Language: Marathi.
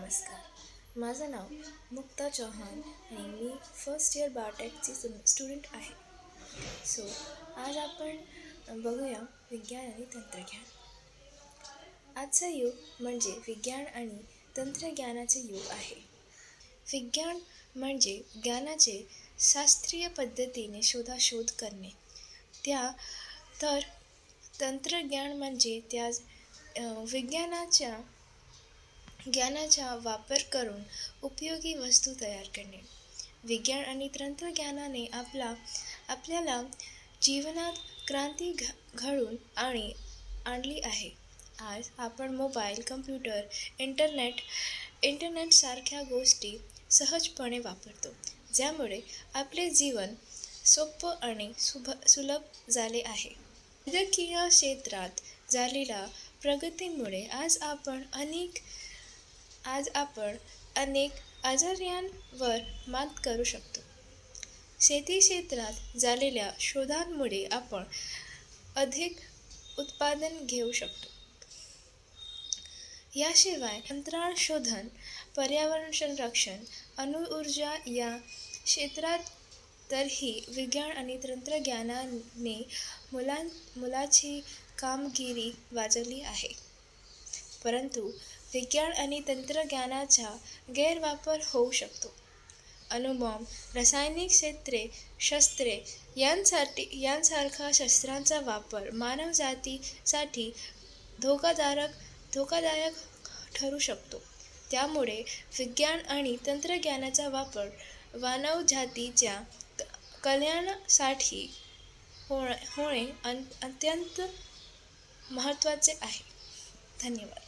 नमस्कार. माझं नाव मुक्ता चौहान आणि मी फर्स्ट इयर बायोटेकची स्टुडंट आहे. सो आज आपण बघूया विज्ञान आणि तंत्रज्ञान. आजचं युग म्हणजे विज्ञान आणि तंत्रज्ञानाचे युग आहे. विज्ञान म्हणजे ज्ञानाचे शास्त्रीय पद्धतीने शोध करणे. त्या तर तंत्रज्ञान म्हणजे त्या विज्ञानाच्या ज्ञानाचा वापर करून उपयोगी वस्तू तयार करणे. विज्ञान आणि तंत्रज्ञानाने आपल्याला जीवनात क्रांती घडवून आणली आहे. आज आपण मोबाईल, कम्प्युटर, इंटरनेट सारख्या गोष्टी सहजपणे वापरतो, ज्यामुळे आपले जीवन सोपं आणि सुलभ झाले आहे. वैद्यकीय क्षेत्रात झालेल्या प्रगतीमुळे आज आपण अनेक आजारांवर मात करू शकतो. शेती क्षेत्रात झालेल्या शोधांमुळे आपण अधिक उत्पादन घेऊ शकतो. याशिवाय अंतराळ शोधन, पर्यावरण संरक्षण, अणुऊर्जा या क्षेत्रात तरीही विज्ञान आणि तंत्रज्ञानाने मुलाची कामगिरी वाजवली आहे. परंतु विज्ञान आणि तंत्रज्ञानाचा गैरवापर होऊ शकतो. अणुबॉम्ब, रासायनिक शस्त्रे यांसारख्या शस्त्रांचा वापर मानवजातीसाठी धोकादायक ठरू शकतो. त्यामुळे विज्ञान आणि तंत्रज्ञानाचा वापर मानवजातीच्या कल्याणासाठी होणे अत्यंत महत्त्वाचे आहे. धन्यवाद.